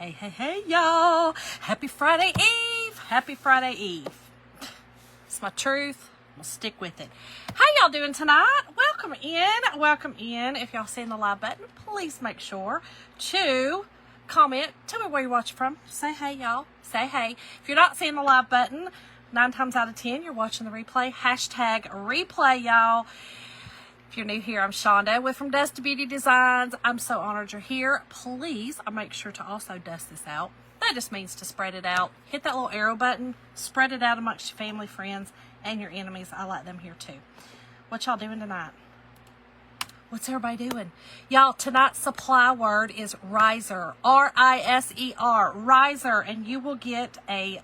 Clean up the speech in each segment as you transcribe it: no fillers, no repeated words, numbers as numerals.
Hey, y'all. Happy Friday Eve. Happy Friday Eve. It's my truth. We'll stick with it. How y'all doing tonight? Welcome in. Welcome in. If y'all seen the live button, please make sure to comment. Tell me where you're watching from. Say hey, y'all. Say hey. If you're not seeing the live button, 9 times out of 10, you're watching the replay. Hashtag replay, y'all. If you're new here, I'm Shonda with From Dust to Beauty Designs. I'm so honored you're here. Please make sure to also dust this out. That just means to spread it out. Hit that little arrow button. Spread it out amongst your family, friends, and your enemies. I like them here too. What y'all doing tonight? What's everybody doing? Y'all, tonight's supply word is RISER. R-I-S-E-R. RISER. And you will get a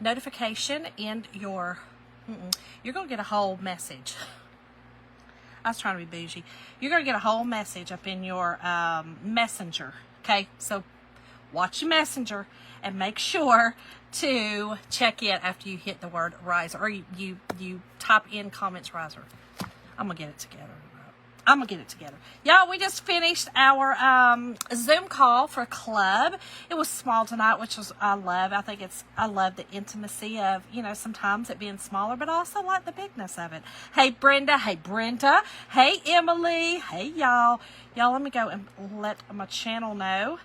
notification in your... You're going to get a whole message. I was trying to be bougie. You're going to get a whole message up in your messenger. Okay? So watch your messenger and make sure to check it after you hit the word RISER. Or you type in comments RISER. I'm going to get it together. Y'all, we just finished our Zoom call for club. It was small tonight, which was I love. I love the intimacy of, sometimes it being smaller, but I also like the bigness of it. Hey, Brenda. Hey, Brenda. Hey, Emily. Hey, y'all. Y'all, let me go and let my channel know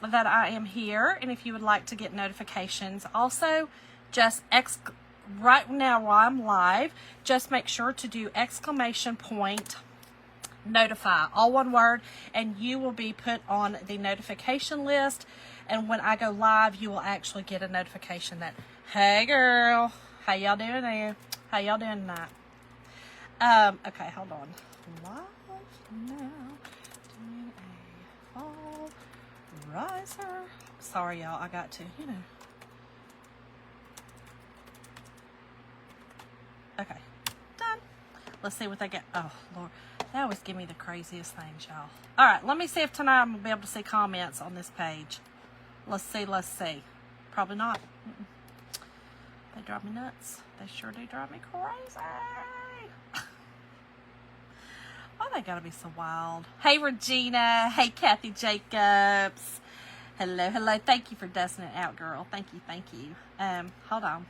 that I am here. And if you would like to get notifications, also just right now while I'm live, just make sure to do ! Notify, all one word, and you will be put on the notification list. And when I go live, you will actually get a notification that, hey girl, how y'all doing there? How y'all doing tonight? Okay, hold on. Live now, doing a fall riser. Sorry, y'all, I got to, Okay, done. Let's see what they get. Oh, Lord. They always give me the craziest things, y'all. All right, let me see if tonight I'm going to be able to see comments on this page. Let's see. Probably not. They drive me nuts. They sure do drive me crazy. Oh, they got to be so wild. Hey, Regina. Hey, Kathy Jacobs. Hello. Thank you for dusting it out, girl. Thank you. Hold on.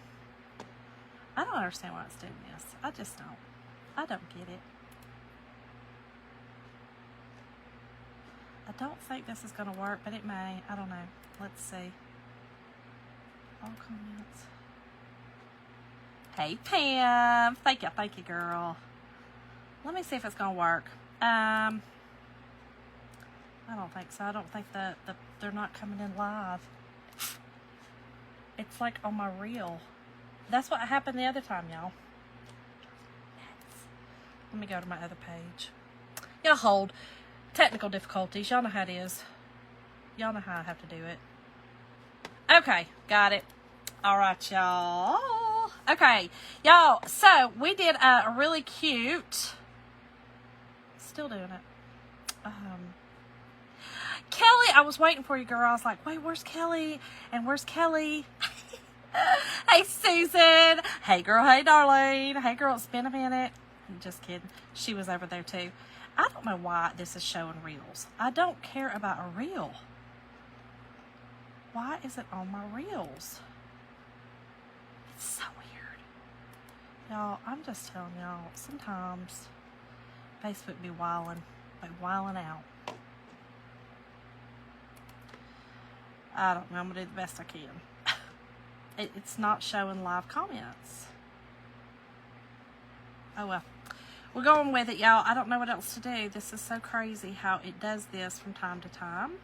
I don't understand why it's doing this. I just don't. I don't get it. I don't think this is going to work, but it may. I don't know. Let's see. All comments. Hey, Pam. Thank you, girl. Let me see if it's going to work. I don't think so. I don't think that they're not coming in live. It's like on my reel. That's what happened the other time, y'all. Let me go to my other page. Y'all hold. Technical difficulties. Y'all know how it is. Y'all know how I have to do it. Okay. Got it. All right, y'all. Okay. Y'all, so we did a really cute... Still doing it. Kelly, I was waiting for you, girl. I was like, wait, where's Kelly? And where's Kelly? Hey, Susan. Hey, girl. Hey, darling. Hey, girl. It's been a minute. I'm just kidding. She was over there, too. I don't know why this is showing reels. I don't care about a reel. Why is it on my reels? It's so weird. Y'all, I'm just telling y'all, sometimes Facebook be wilding out. I don't know. I'm going to do the best I can. It's not showing live comments. Oh, well. We're going with it, y'all. I don't know what else to do. This is so crazy how it does this from time to time.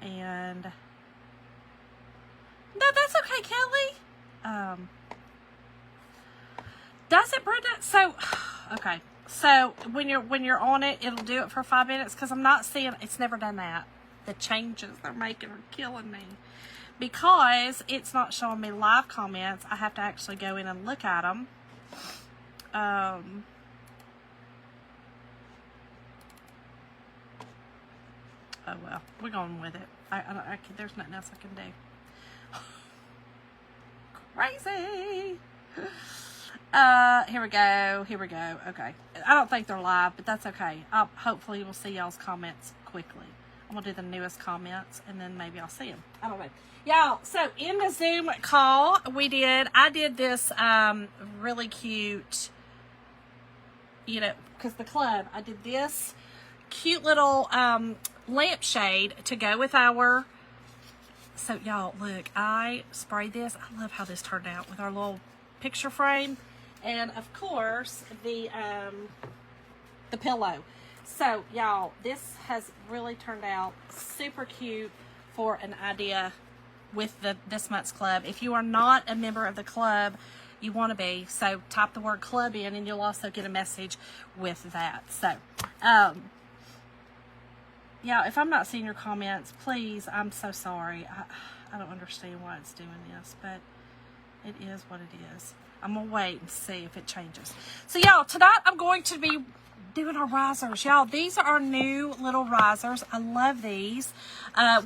And... No, that's okay, Kelly. Does it, Brenda? So, okay. So, when you're on it, it'll do it for 5 minutes. Because I'm not seeing... It's never done that. The changes they're making are killing me. Because it's not showing me live comments, I have to actually go in and look at them. Oh, well, we're going with it. There's nothing else I can do. Crazy. Here we go. Okay. I don't think they're live, but that's okay. Hopefully we'll see y'all's comments quickly. I'm going to do the newest comments, and then maybe I'll see them. I don't know. Y'all, so in the Zoom call I did this really cute, you know, because the club, I did this cute little lampshade to go with our, so y'all, look, I sprayed this. I love how this turned out with our little picture frame, and of course, the pillow. So, y'all, this has really turned out super cute for an idea with this month's club. If you are not a member of the club, you want to be. So, type the word club in, and you'll also get a message with that. So, yeah, if I'm not seeing your comments, please, I'm so sorry. I don't understand why it's doing this, but it is what it is. I'm going to wait and see if it changes. So, y'all, tonight I'm going to be doing our risers. Y'all, these are our new little risers. I love these.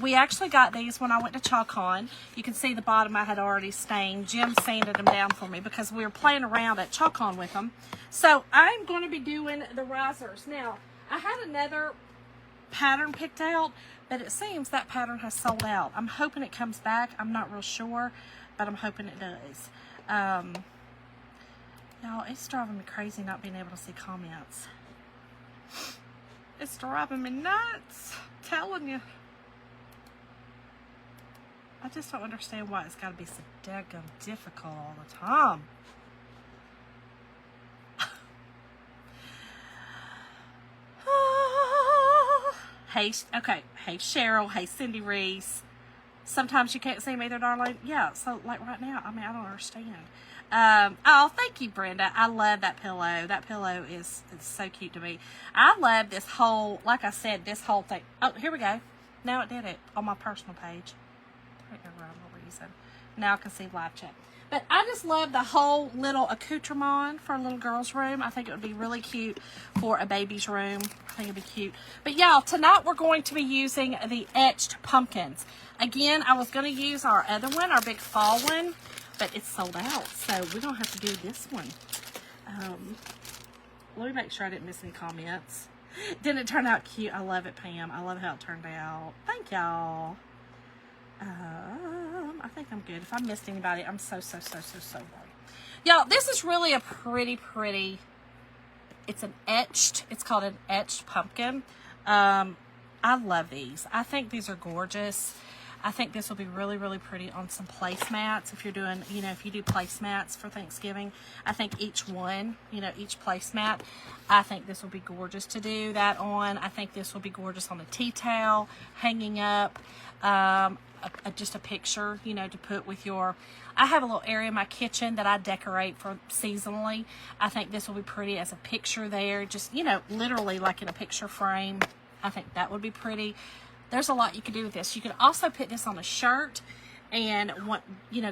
We actually got these when I went to ChalkCon. You can see the bottom I had already stained. Jim sanded them down for me because we were playing around at ChalkCon with them. So I'm going to be doing the risers. Now, I had another pattern picked out, but it seems that pattern has sold out. I'm hoping it comes back. I'm not real sure, but I'm hoping it does. Y'all, it's driving me crazy not being able to see comments. It's driving me nuts. I'm telling you. I just don't understand why it's got to be so daggum difficult all the time. Hey, okay. Hey, Cheryl. Hey, Cindy Reese. Sometimes you can't see me there, darling. Yeah, so like right now, I mean, I don't understand. Oh, thank you, Brenda. I love that pillow. That pillow is so cute to me. I love this whole, like I said, this whole thing. Oh, here we go. Now it did it on my personal page. For no reason. Now I can see live chat. But I just love the whole little accoutrement for a little girl's room. I think it would be really cute for a baby's room. I think it'd be cute. But y'all, tonight we're going to be using the etched pumpkins. Again, I was going to use our other one, our big fall one, but it's sold out. So we're going to have to do this one. Let me make sure I didn't miss any comments. Didn't it turn out cute? I love it, Pam. I love how it turned out. Thank y'all. I think I'm good. If I missed anybody, I'm so sorry. Y'all, this is really a pretty, it's called an etched pumpkin. I love these. I think these are gorgeous. I think this will be really pretty on some placemats. If you're doing, if you do placemats for Thanksgiving, I think each one, each placemat, I think this will be gorgeous to do that on. I think this will be gorgeous on a tea towel, hanging up, just a picture, to put with your, I have a little area in my kitchen that I decorate for seasonally. I think this will be pretty as a picture there, just, literally like in a picture frame. I think that would be pretty. There's a lot you could do with this. You could also put this on a shirt and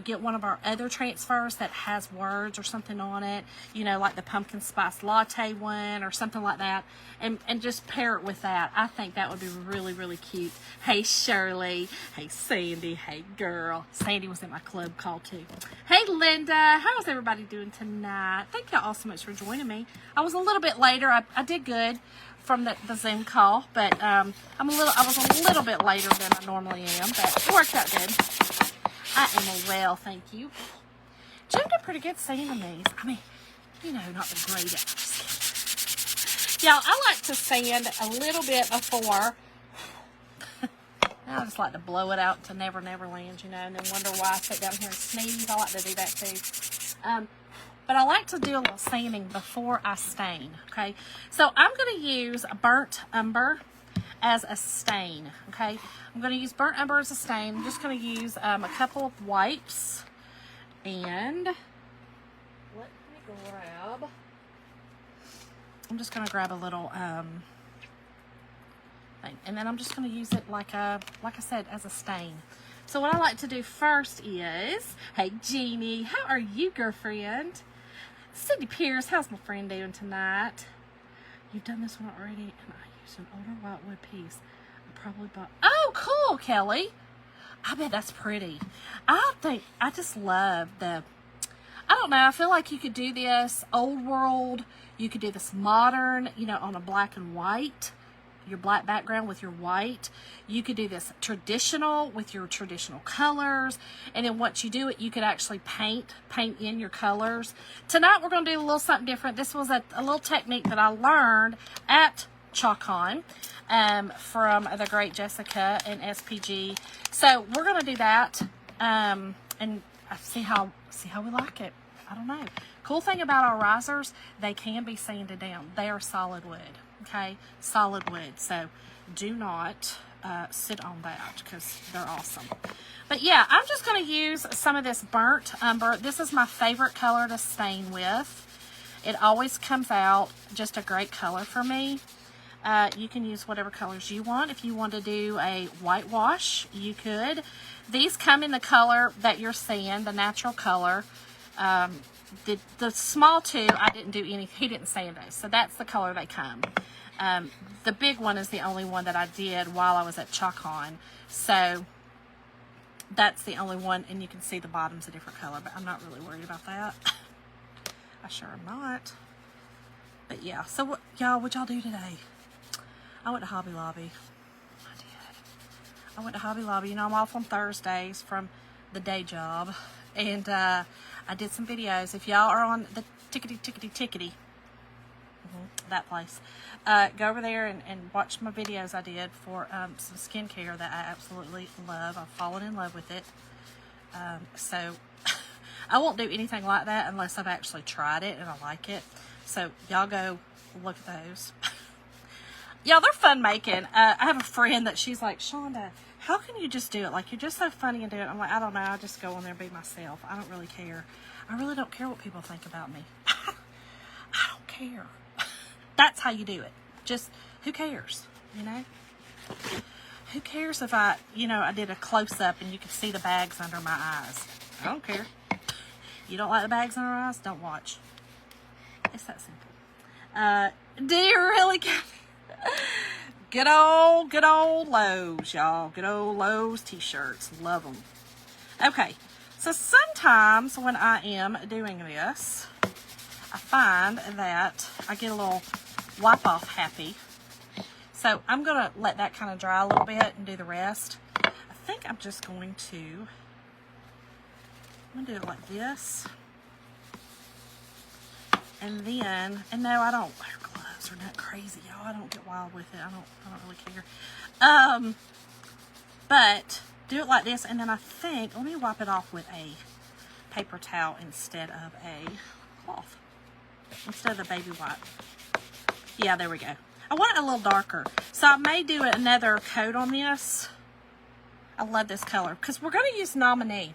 get one of our other transfers that has words or something on it, like the pumpkin spice latte one or something like that, and just pair it with that. I think that would be really cute. Hey, Shirley. Hey, Sandy. Hey, girl. Sandy was in my club call too. Hey, Linda. How's everybody doing tonight? Thank y'all all so much for joining me. I was a little bit later. I did good from the Zoom call, but I was a little bit later than I normally am, but it worked out good. I am well, thank you. Jim did pretty good sanding these. I mean, not the greatest. Y'all, I like to sand a little bit before. I just like to blow it out to Never Land, and then wonder why I sit down here and sneeze. I like to do that too. But I like to do a little sanding before I stain, okay? So I'm going to use burnt umber as a stain, okay? I'm going to use burnt umber as a stain. I'm just going to use a couple of wipes. And let me grab, I'm just going to grab a little thing. And then I'm just going to use it like I said, as a stain. So what I like to do first is, hey, Jeannie, how are you, girlfriend? Cindy Pierce, how's my friend doing tonight? You've done this one already, and I used an older whitewood piece. I probably bought, oh, cool, Kelly. I bet that's pretty. I just love I don't know, I feel like you could do this old world, you could do this modern, on a black and white. your black background with your white. You could do this traditional with your traditional colors. And then once you do it, you could actually paint in your colors. Tonight, we're going to do a little something different. This was a little technique that I learned at ChalkCon from the great Jessica and SPG. So we're going to do that and see how we like it. I don't know. Cool thing about our risers, they can be sanded down. They are solid wood, okay? Solid wood. So do not sit on that because they're awesome. But yeah, I'm just going to use some of this burnt umber. This is my favorite color to stain with. It always comes out just a great color for me. You can use whatever colors you want. If you want to do a whitewash, you could. These come in the color that you're seeing, the natural color. The small two, I didn't do any, he didn't sand those. So that's the color they come. The big one is the only one that I did while I was at ChalkCon. So that's the only one, and you can see the bottom's a different color, but I'm not really worried about that. I sure am not. But yeah, so what, y'all, what y'all do today? I went to Hobby Lobby. I did. I went to Hobby Lobby. You know, I'm off on Thursdays from the day job. And I did some videos. If y'all are on the tickety, that place, go over there and watch my videos I did for some skincare that I absolutely love. I've fallen in love with it. So I won't do anything like that unless I've actually tried it and I like it. So y'all go look at those. Y'all, they're fun making. I have a friend that she's like, Shonda, how can you just do it? Like, you're just so funny and do it. I'm like, I don't know. I just go on there and be myself. I don't really care. I really don't care what people think about me. I don't care. That's how you do it. Just, who cares? You know? Who cares if I did a close-up and you could see the bags under my eyes? I don't care. You don't like the bags under your eyes? Don't watch. It's that simple. Do you really care? Good old Lowe's, y'all. Good old Lowe's t-shirts. Love them. Okay, so sometimes when I am doing this, I find that I get a little wipe-off happy. So I'm going to let that kind of dry a little bit and do the rest. I think I'm just going to do it like this. And then, and no, I don't wear gloves or not crazy, y'all. I don't get wild with it. I don't really care. But do it like this, and then I think, let me wipe it off with a paper towel instead of a cloth. Instead of the baby wipe. Yeah, there we go. I want it a little darker. So I may do another coat on this. I love this color because we're going to use Nominee.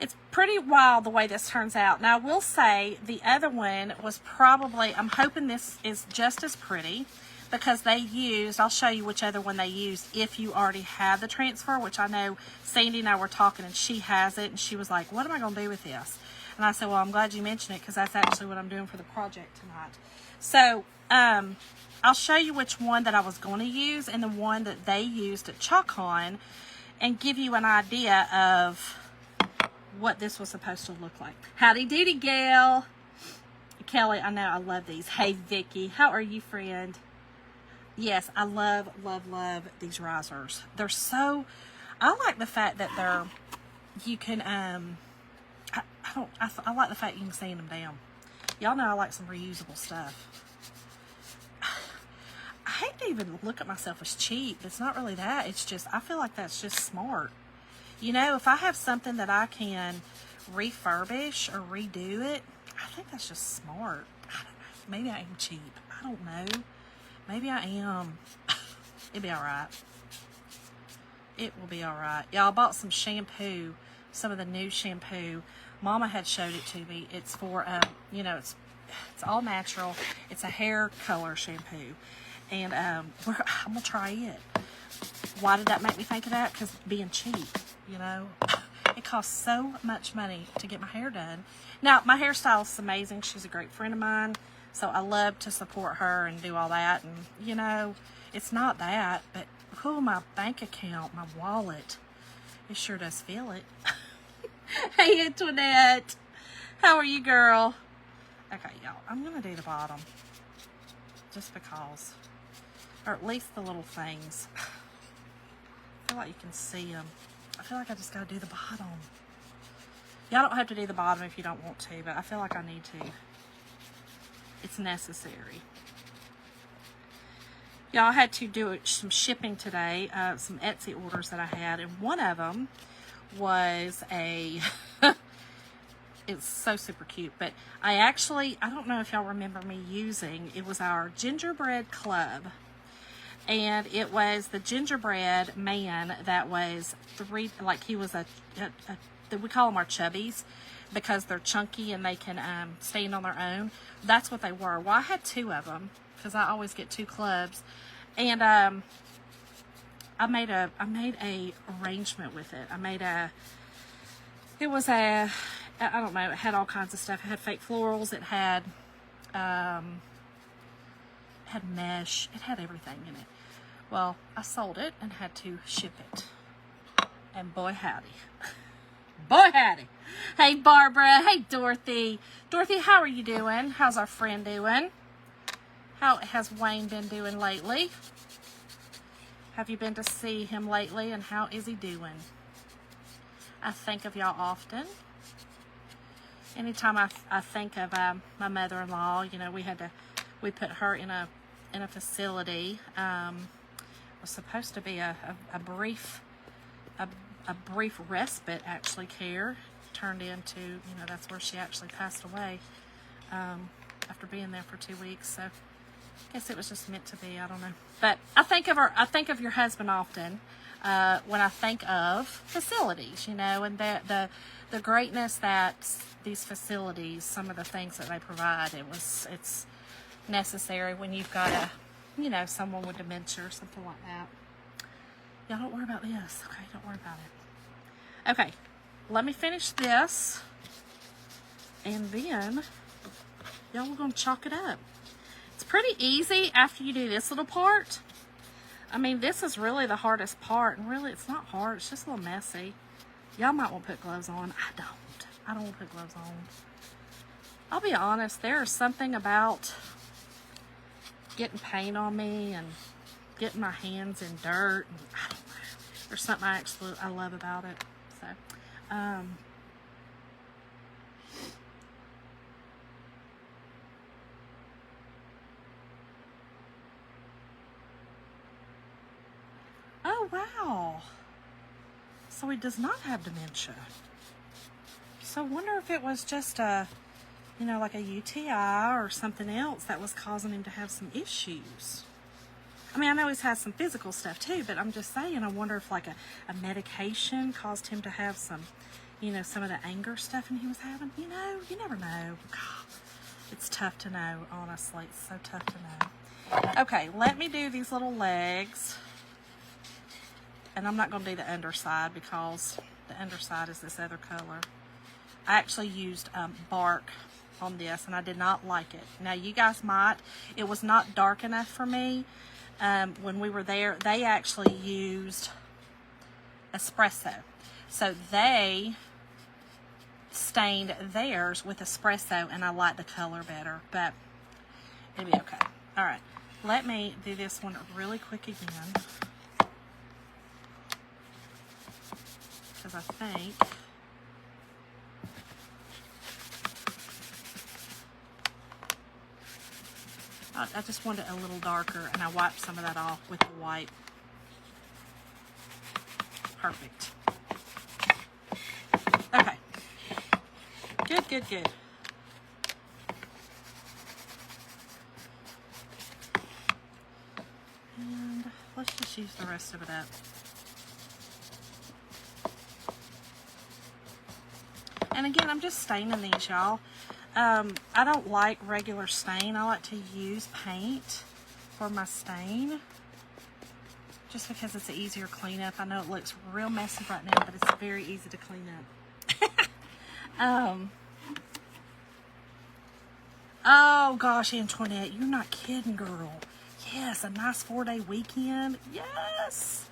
It's pretty wild the way this turns out. Now, I will say the other one was probably, I'm hoping this is just as pretty because they used, I'll show you which other one they used if you already have the transfer, which I know Sandy and I were talking and she has it, and she was like, what am I going to do with this? And I said, well, I'm glad you mentioned it because that's actually what I'm doing for the project tonight. So, I'll show you which one that I was going to use and the one that they used at ChalkCon and give you an idea of what this was supposed to look like. Howdy doody, gal. Kelly, I know, I love these. Hey, Vicky, how are you, friend? Yes, I love these risers. They're so, I like the fact that they're, you can, I like the fact you can sand them down. Y'all know I like some reusable stuff. I hate to even look at myself as cheap. It's not really that. It's just, I feel like that's just smart. You know, if I have something that I can refurbish or redo it, I think that's just smart. I don't know. Maybe I am cheap. I don't know. Maybe I am. It'll be all right. It will be all right. Y'all, I bought some shampoo, some of the new shampoo. Mama had showed it to me. It's for, you know, it's all natural. It's a hair color shampoo. And I'm going to try it. Why did that make me think of that? Because being cheap, you know. It costs so much money to get my hair done. Now, my hairstylist is amazing. She's a great friend of mine. So I love to support her and do all that. And, you know, it's not that. But, oh, my bank account, my wallet, it sure does feel it. Hey, Antoinette. How are you, girl? Okay, y'all. I'm going to do the bottom. Just because. or at least the little things. I feel like you can see them. I feel like I just got to do the bottom. Y'all don't have to do the bottom if you don't want to, but I feel like I need to. It's necessary. Y'all, had to do some shipping today, some Etsy orders that I had, and one of them was a, it's so super cute, but I don't know if y'all remember me using, it was our gingerbread club, and it was the gingerbread man that was he was we call them our chubbies, because they're chunky and they can stand on their own. That's what they were. Well, I had two of them, because I always get two clubs, and I made a arrangement with it. It was I don't know, it had all kinds of stuff. It had fake florals, it had mesh, it had everything in it. Well, I sold it and had to ship it, and boy howdy. Boy howdy. Hey Barbara, hey Dorothy. Dorothy, how are you doing? How's our friend doing? How has Wayne been doing lately? Have you been to see him lately, and how is he doing? I think of y'all often. Anytime I think of my mother-in-law, you know, we put her in a facility. It was supposed to be a brief respite, actually, care. Turned into, you know, that's where she actually passed away after being there for 2 weeks. So I guess it was just meant to be. I don't know. But I think of your husband often when I think of facilities, you know, and the greatness that these facilities, some of the things that they provide, it's necessary when you've got someone with dementia or something like that. Y'all don't worry about this, okay? Don't worry about it. Okay, let me finish this, and then y'all are going to chalk it up. It's pretty easy after you do this little part. I mean, this is really the hardest part, and really it's not hard, it's just a little messy. Y'all might want to put gloves on. I don't want to put gloves on. I'll be honest, there is something about getting paint on me and getting my hands in dirt, and I don't know. There's something I love about it. So, oh wow. So he does not have dementia. So I wonder if it was just like a UTI or something else that was causing him to have some issues. I mean, I know he's had some physical stuff too, but I'm just saying, I wonder if like a medication caused him to have some, some of the anger stuff and he was having, you never know. God, it's tough to know, honestly. It's so tough to know. Okay, let me do these little legs. And I'm not going to do the underside because the underside is this other color. I actually used bark on this, and I did not like it. Now, you guys might. It was not dark enough for me. When we were there, they actually used espresso. So they stained theirs with espresso, and I like the color better, but it'll be okay. All right, let me do this one really quick again, because I think I just wanted it a little darker, and I wiped some of that off with the white. Perfect. Okay. Good. And let's just use the rest of it up. And again, I'm just staining these, y'all. I don't like regular stain. I like to use paint for my stain, just because it's an easier cleanup. I know it looks real messy right now, but it's very easy to clean up. Oh gosh, Antoinette, you're not kidding, girl. Yes, a nice 4-day weekend. Yes.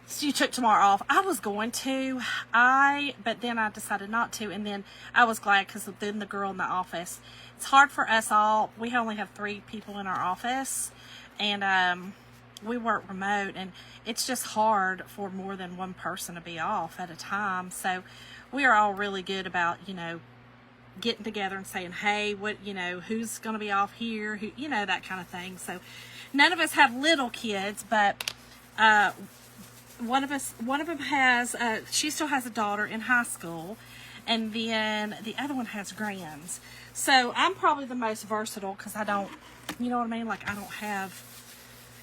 It's So you took tomorrow off. I was going to, but then I decided not to, and then I was glad because then the girl in the office. It's hard for us all. We only have 3 people in our office, and we work remote, and it's just hard for more than one person to be off at a time. So we are all really good about, getting together and saying, hey, what, who's going to be off here, who, that kind of thing. So none of us have little kids, but one of them has, she still has a daughter in high school, and then the other one has grands. So I'm probably the most versatile because I don't, I don't have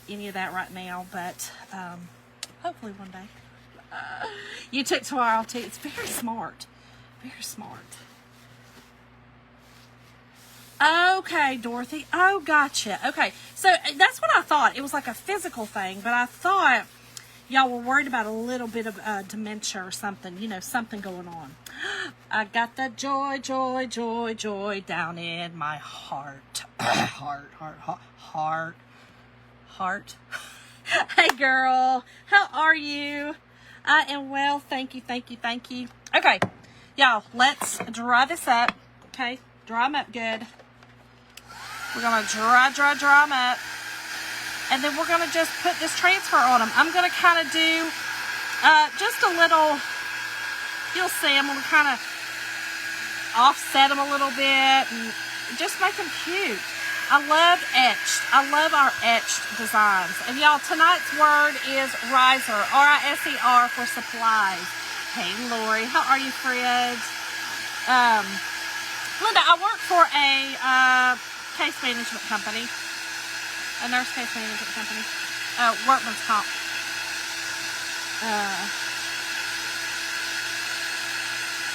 any of that right now, but hopefully one day. You took tomorrow too. It's very smart. Very smart. Okay, Dorothy. Oh, gotcha. Okay, so that's what I thought. It was like a physical thing, but I thought y'all were worried about a little bit of dementia or something, something going on. I got the joy, joy, joy, joy down in my heart. Heart. Hey, girl. How are you? I am well. Thank you. Okay, y'all, let's dry this up. Okay, dry them up good. We're going to dry them up. And then we're going to just put this transfer on them. I'm going to kind of do just a little, you'll see, I'm going to kind of offset them a little bit and just make them cute. I love our etched designs. And y'all, tonight's word is RISER, R-I-S-E-R for supplies. Hey, Lori, how are you, friends? Linda, I work for a case management company. A nurse case management company. Workman's comp.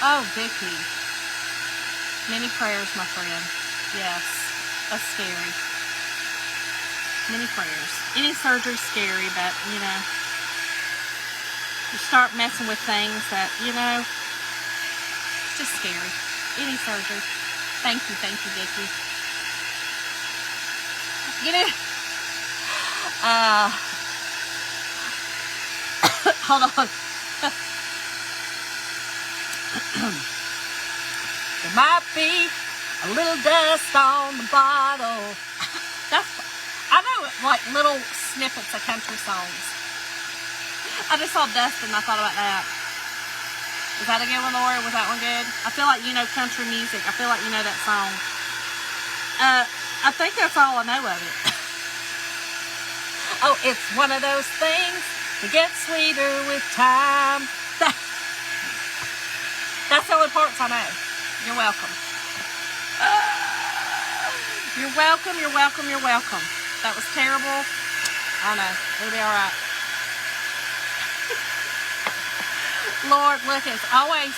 Oh, Vicky. Many prayers, my friend. Yes. That's scary. Many prayers. Any surgery's scary, but, you start messing with things that, it's just scary. Any surgery. Thank you, Vicky. Hold on. There might be a little dust on the bottle. I know, like little snippets of country songs. I just saw dust and I thought about that. Was that a good one, Laura? Was that one good? I feel like you know country music. I feel like you know that song. I think that's all I know of it. Oh, it's one of those things that gets sweeter with time. That's the only parts I know. You're welcome. You're welcome. That was terrible. I know. It'll be all right. Lord, look, it's always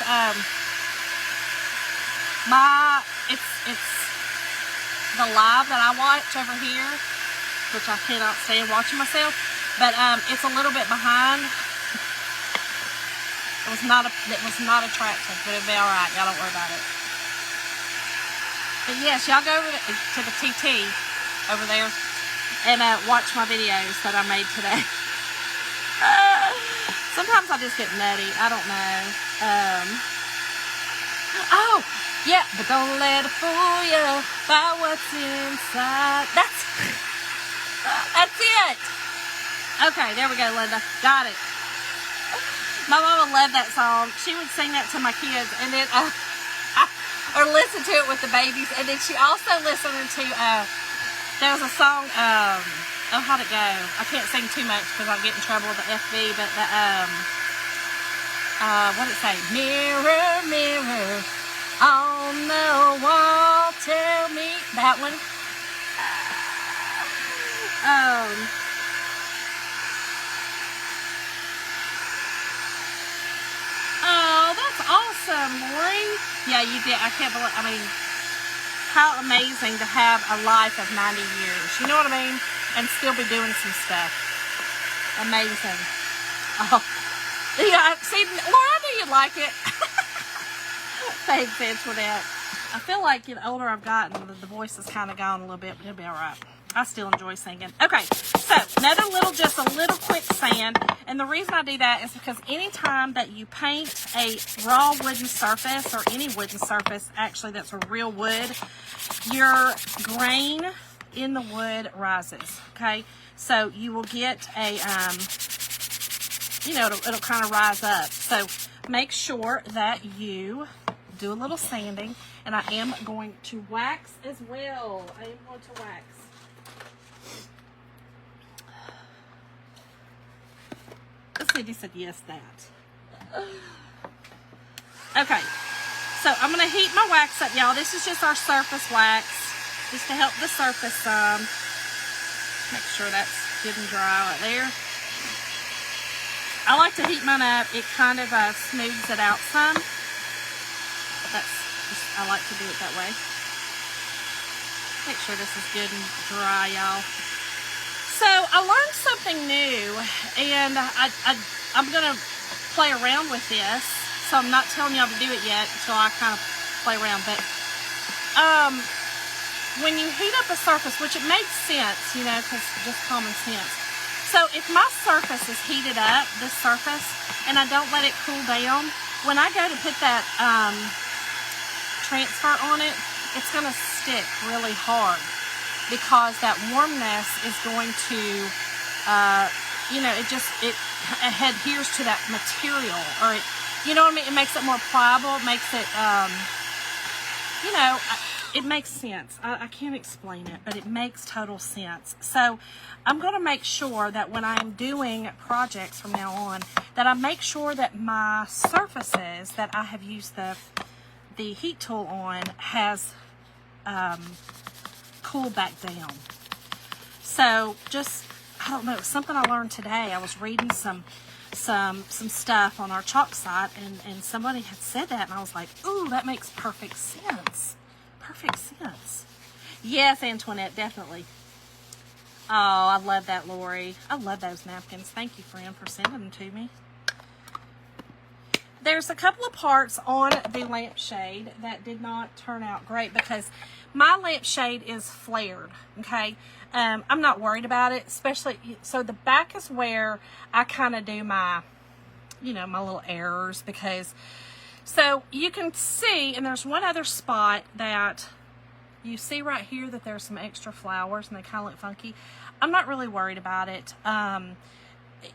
it's the live that I watch over here, which I cannot stand watching myself, but it's a little bit behind. It was not attractive, but it'll be all right. Y'all don't worry about it. But yes, y'all go over to the TT over there and watch my videos that I made today. Sometimes I just get nutty. I don't know. Oh, yeah, but don't let it fool you by what's inside. That's it. Okay, there we go, Linda. Got it. My mama loved that song. She would sing that to my kids, and then or listen to it with the babies. And then she also listened to there was a song. Oh, how'd it go? I can't sing too much because I'll get in trouble with the FB. But the what did it say? Mirror, mirror on the wall, tell me that one. Oh, that's awesome, Lori. Yeah, you did. I can't believe. I mean, how amazing to have a life of 90 years. You know what I mean? And still be doing some stuff. Amazing. Oh, yeah. See, Laura, I knew you'd like it. Thanks, Antoinette. I feel like the older I've gotten, the voice has kind of gone a little bit, but it'll be all right. I still enjoy singing. Okay, so just a little quick sand, and And the reason I do that is because anytime that you paint a raw wooden surface, or any wooden surface actually that's a real wood, your grain in the wood rises, okay? So you will get a, you know, it'll kind of rise up. So make sure that you do a little sanding, and I am going to wax as well. I am going to wax. Cindy said yes, that. Okay, so I'm going to heat my wax up, y'all. This is just our surface wax, just to help the surface some. Make sure that's good and dry right there. I like to heat mine up. It kind of smooths it out some. That's just, I like to do it that way. Make sure this is good and dry, y'all. So I learned something new, and I'm going to play around with this. So I'm not telling y'all to do it yet until I kind of play around. But when you heat up a surface, which it makes sense, you know, because just common sense. So if my surface is heated up, this surface, and I don't let it cool down, when I go to put that transfer on it, it's going to stick really hard, because that warmness is going to, you know, it adheres to that material, or it, you know what I mean? It makes it more pliable. It makes it, you know, it makes sense. I can't explain it, but it makes total sense. So I'm going to make sure that when I'm doing projects from now on, that I make sure that my surfaces that I have used the heat tool on has cooled back down. So just, I don't know, something I learned today. I was reading some stuff on our chalk site, and somebody had said that, and I was like, ooh, that makes perfect sense. Perfect sense. Yes, Antoinette, definitely. Oh, I love that, Lori. I love those napkins. Thank you, friend, for sending them to me. There's a couple of parts on the lampshade that did not turn out great, because my lampshade is flared, okay? I'm not worried about it, especially, so the back is where I kind of do my, you know, my little errors, because, so you can see, and there's one other spot that you see right here that there's some extra flowers and they kind of look funky. I'm not really worried about it.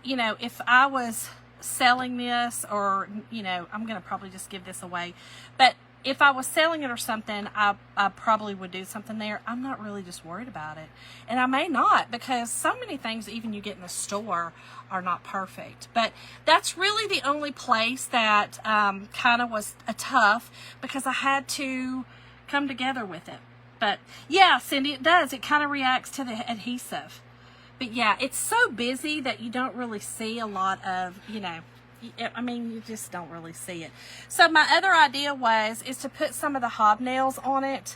You know, if I was selling this, or, you know, I'm going to probably just give this away, but if I was selling it or something, I probably would do something there. I'm not really just worried about it. And I may not, because so many things even you get in the store are not perfect. But that's really the only place that kind of was tough, because I had to come together with it. But yeah, Cindy, it does. It kind of reacts to the adhesive. But yeah, it's so busy that you don't really see a lot of, you know, I mean, you just don't really see it. So my other idea is to put some of the hobnails on it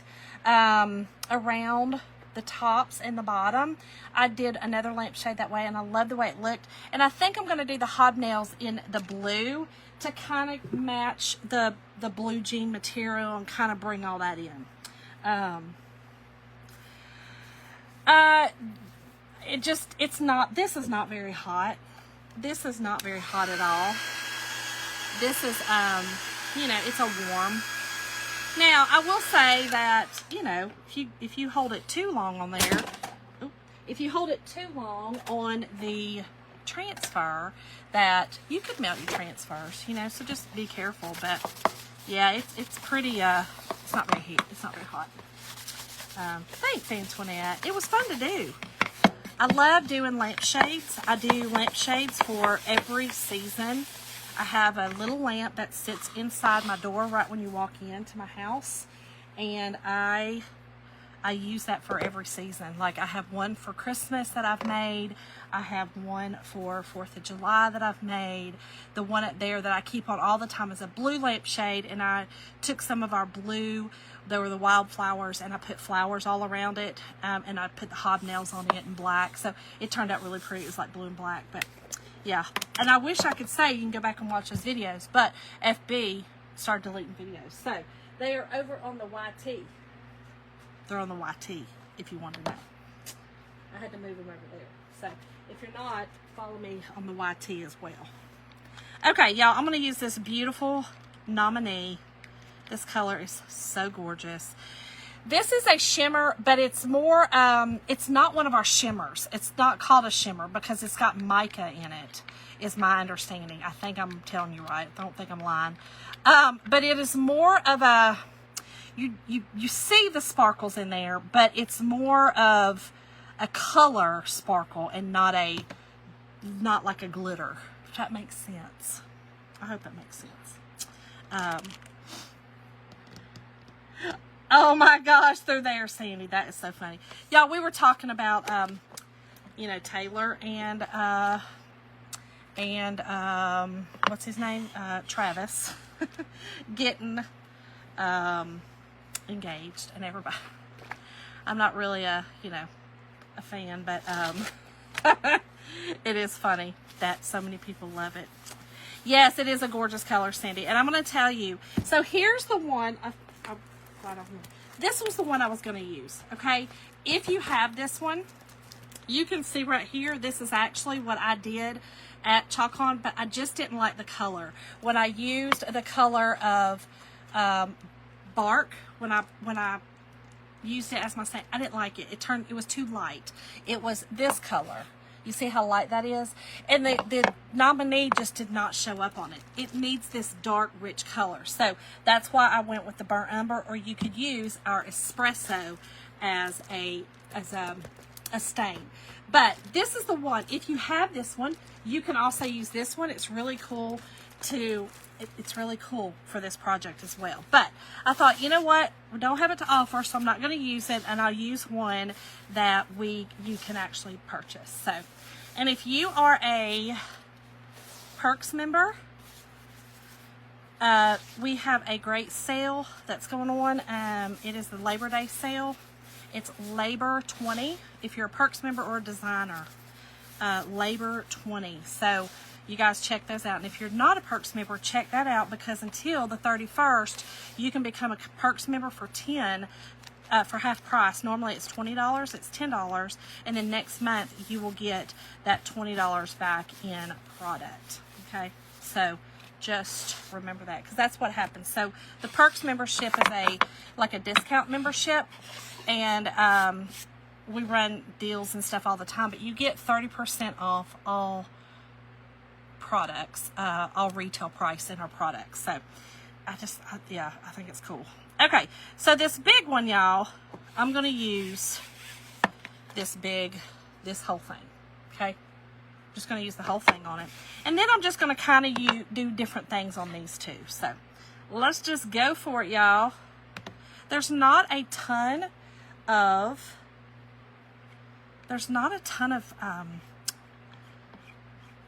around the tops and the bottom. I did another lampshade that way, and I love the way it looked. And I think I'm going to do the hobnails in the blue to kind of match the blue jean material and kind of bring all that in. This is not very hot. This is not very hot at all. This is, you know, it's a warm. Now, I will say that, you know, if you hold it too long on there, if you hold it too long on the transfer, that you could melt your transfers, you know, so just be careful. But yeah, it's pretty, it's not very heat. It's not very hot. Thanks, Antoinette. It was fun to do. I love doing lampshades. I do lampshades for every season. I have a little lamp that sits inside my door right when you walk into my house, and I use that for every season. Like, I have one for Christmas that I've made. I have one for 4th of July that I've made. The one up there that I keep on all the time is a blue lampshade, and I took some of our blue, there were the wildflowers, and I put flowers all around it, and I put the hobnails on it in black. So it turned out really pretty. It was like blue and black, but yeah. And I wish I could say you can go back and watch those videos, but FB started deleting videos. So they are over on the YT. They're on the YT, if you want to know. I had to move them over there. So if you're not, follow me on the YT as well. Okay, y'all, I'm going to use this beautiful Nominee. This color is so gorgeous. This is a shimmer, but it's more, it's not one of our shimmers. It's not called a shimmer because it's got mica in it, is my understanding. I think I'm telling you right. I don't think I'm lying. But it is more of a, you see the sparkles in there, but it's more of a color sparkle and not like a glitter. If that makes sense. I hope that makes sense. Oh my gosh, they're there, Sandy. That is so funny. Y'all, we were talking about, you know, Taylor and what's his name? Travis getting engaged and everybody. I'm not really a fan, but it is funny that so many people love it. Yes, it is a gorgeous color, Sandy. And I'm going to tell you. So here's the one. This was the one I was going to use. Okay. If you have this one, you can see right here. This is actually what I did at Chalk-On, but I just didn't like the color. When I used the color of bark, when I used it as my stain, I didn't like it. It was too light. It was this color. You see how light that is? And the Nominee just did not show up on it. It needs this dark, rich color. So that's why I went with the burnt umber, or you could use our espresso as a stain. But this is the one. If you have this one, you can also use this one. It's really cool it's really cool for this project as well. But I thought, you know what? We don't have it to offer, so I'm not going to use it, and I'll use one that you can actually purchase. So, and if you are a Perks member, we have a great sale that's going on. It is the Labor Day sale. It's Labor 20 if you're a Perks member or a designer. Labor 20. So you guys check those out. And if you're not a Perks member, check that out, because until the 31st, you can become a Perks member for for half price. Normally it's $20, it's $10. And then next month you will get that $20 back in product. Okay. So just remember that, because that's what happens. So the Perks membership is like a discount membership, and we run deals and stuff all the time, but you get 30% off all products, all retail price in our products. So I think it's cool. Okay, so this big one, y'all, I'm going to use this whole thing. Okay, just going to use the whole thing on it, and then I'm just going to kind of do different things on these two. So let's just go for it, y'all. There's not a ton of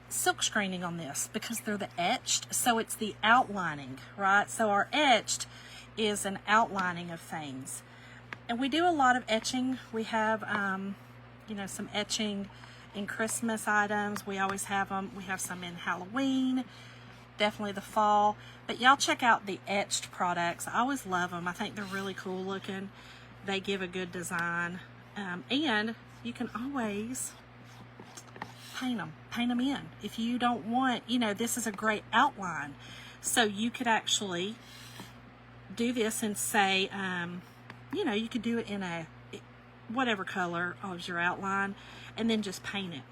silk screening on this, because they're the etched, so it's the outlining, right? So our etched is an outlining of things, and we do a lot of etching. We have some etching in Christmas items. We always have them. We have some in Halloween, definitely the fall. But y'all check out the etched products. I always love them. I think they're really cool looking. They give a good design, and you can always paint them in. If you don't want, this is a great outline. So you could actually do this and say, you could do it in whatever color as your outline, and then just paint it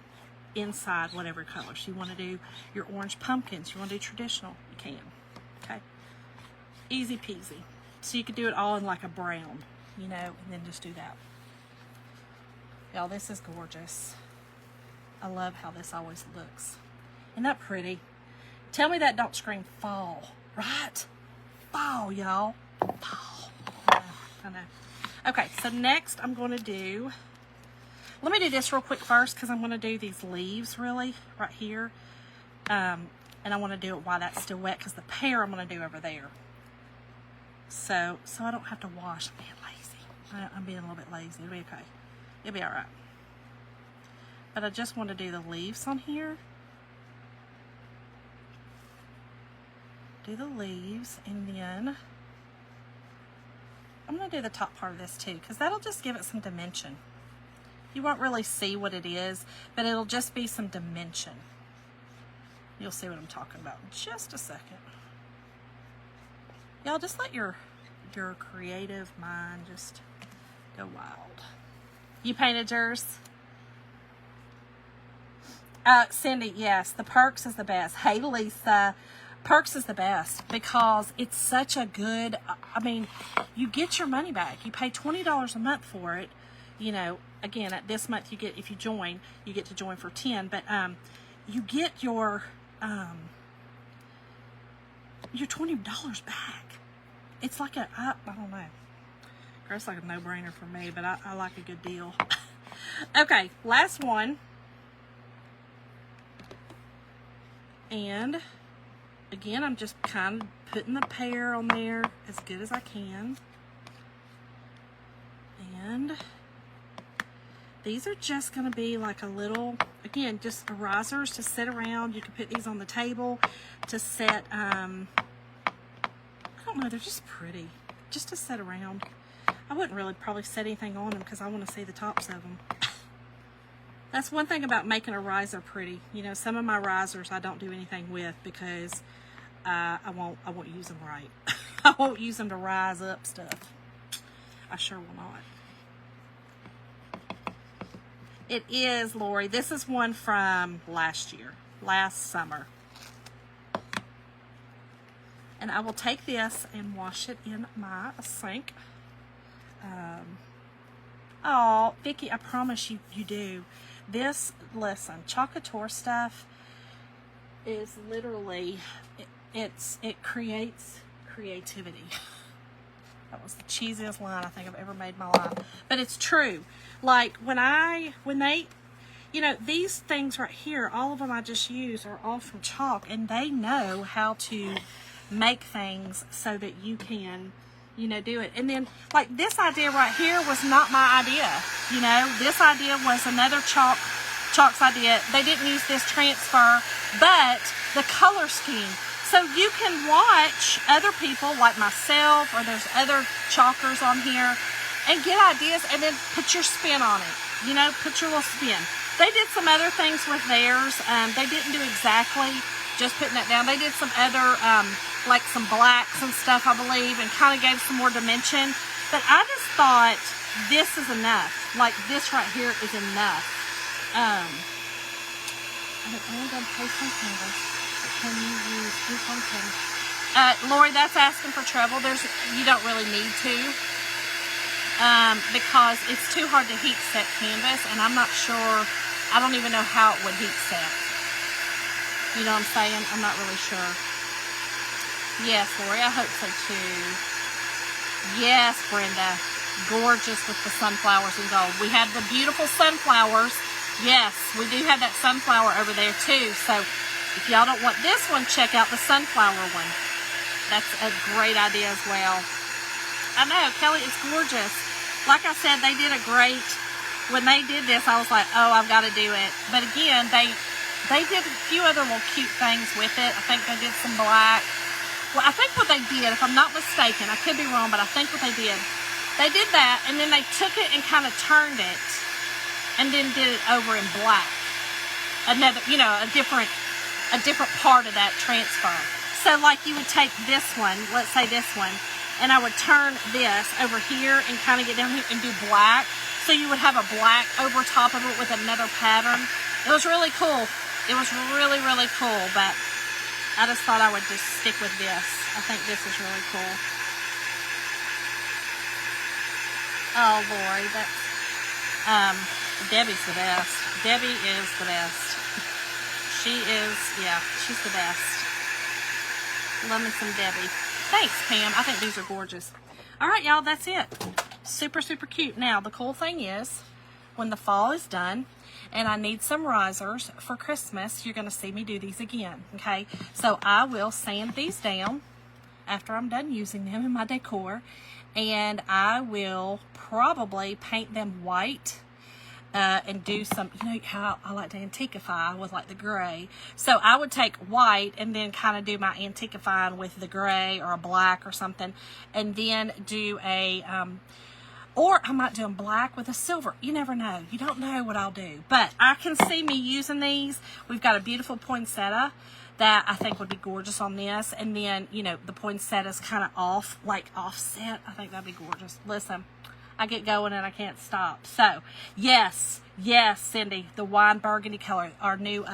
inside whatever colors. You want to do your orange pumpkins, you want to do traditional, you can. Okay. Easy peasy. So you could do it all in like a brown, and then just do that. Y'all, this is gorgeous. I love how this always looks. Isn't that pretty? Tell me that don't scream fall, right? Fall, y'all. Fall. I know. Okay, so next I'm going to do, let me do this real quick first, because I'm going to do these leaves really right here. And I want to do it while that's still wet, because the pear I'm going to do over there. So I don't have to wash. I'm being lazy. I'm being a little bit lazy. It'll be okay. It'll be all right. But I just want to do the leaves on here. Do the leaves, and then I'm going to do the top part of this too, because that'll just give it some dimension. You won't really see what it is, but it'll just be some dimension. You'll see what I'm talking about in just a second. Y'all just let your creative mind just go wild. You painted yours? Cindy, yes, the Perks is the best. Hey, Lisa, Perks is the best because it's such a good, I mean, you get your money back. You pay $20 a month for it. You know, again, at this month you get, if you join, you get to join for 10, but you get your $20 back. It's like a, I don't know. It's like a no-brainer for me, but I like a good deal. Okay, last one. And again, I'm just kind of putting the pear on there as good as I can. And these are just going to be like a little, again, just risers to sit around. You can put these on the table to set, I don't know, they're just pretty. Just to sit around. I wouldn't really probably set anything on them because I want to see the tops of them. That's one thing about making a riser pretty. You know, some of my risers I don't do anything with because I won't use them right. I won't use them to rise up stuff. I sure will not. It is, Lori. This is one from last summer. And I will take this and wash it in my sink. Oh, Vicki, I promise you do. This, listen, Chocator stuff is literally, it creates creativity. That was the cheesiest line I think I've ever made in my life. But it's true. Like, when they, you know, these things right here, all of them I just use are all from chalk. And they know how to make things so that you can, you know, do it. And then, like, this idea right here was not my idea. You know, this idea was another Chalk's idea. They didn't use this transfer, but the color scheme. So you can watch other people like myself, or there's other chalkers on here, and get ideas and then put your spin on it. You know, put your little spin. They did some other things with theirs. They didn't do exactly just putting that down. They did some other, like some blacks and stuff, I believe, and kind of gave some more dimension. But I just thought this is enough. Like, this right here is enough. I have only done post on canvas. Can you use ink on canvas? Lori, that's asking for trouble. You don't really need to. Because it's too hard to heat set canvas, and I'm not sure, I don't even know how it would heat set. You know what I'm saying? I'm not really sure. Yes, Lori, I hope so too. Yes, Brenda. Gorgeous with the sunflowers and gold. We have the beautiful sunflowers. Yes, we do have that sunflower over there too. So if y'all don't want this one, check out the sunflower one. That's a great idea as well. I know, Kelly, it's gorgeous. Like I said, they did a great, when they did this, I was like, oh, I've got to do it. But again, they did a few other little cute things with it. I think they did some black. Well, I think what they did, if I'm not mistaken, I could be wrong, but I think what they did that, and then they took it and kind of turned it, and then did it over in black. Another, you know, a different part of that transfer. So like you would take this one, let's say this one, and I would turn this over here and kind of get down here and do black. So you would have a black over top of it with another pattern. It was really cool. It was really, really cool, but I just thought I would just stick with this. I think this is really cool. Oh, Lori, that's, Debbie's the best. Debbie is the best. She is, yeah, she's the best. Love me some Debbie. Thanks, Pam. I think these are gorgeous. All right, y'all, that's it. Super, super cute. Now, the cool thing is, when the fall is done, and I need some risers for Christmas, you're going to see me do these again, okay? So I will sand these down after I'm done using them in my decor, and I will probably paint them white and do some, you know how I like to antiquify with like the gray. So I would take white and then kind of do my antiquifying with the gray or a black or something, and then do a Or I might do them black with a silver. You never know. You don't know what I'll do. But I can see me using these. We've got a beautiful poinsettia that I think would be gorgeous on this. And then, you know, the poinsettia's kind of off, like offset. I think that'd be gorgeous. Listen, I get going and I can't stop. So, yes, Cindy, the wine burgundy color, our new,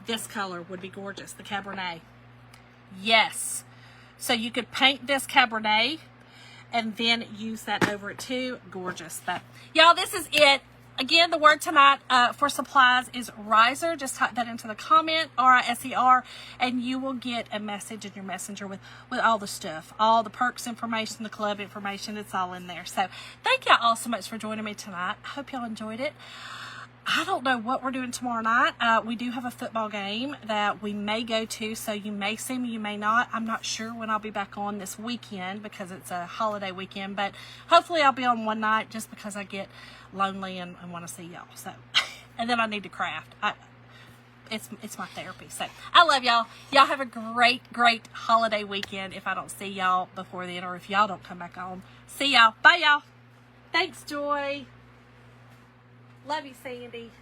this color would be gorgeous, the Cabernet. Yes. So you could paint this Cabernet and then use that over it too. Gorgeous. But y'all, this is it. Again, the word tonight for supplies is RISER. Just type that into the comment, RISER, and you will get a message in your messenger with all the stuff, all the perks information, the club information. It's all in there. So thank y'all all so much for joining me tonight. I hope y'all enjoyed it. I don't know what we're doing tomorrow night. We do have a football game that we may go to, so you may see me, you may not. I'm not sure when I'll be back on this weekend because it's a holiday weekend, but hopefully I'll be on one night just because I get lonely and want to see y'all. So, and then I need to craft. It's my therapy. So I love y'all. Y'all have a great holiday weekend if I don't see y'all before then, or if y'all don't come back on. See y'all. Bye, y'all. Thanks, Joy. Love you, Sandy.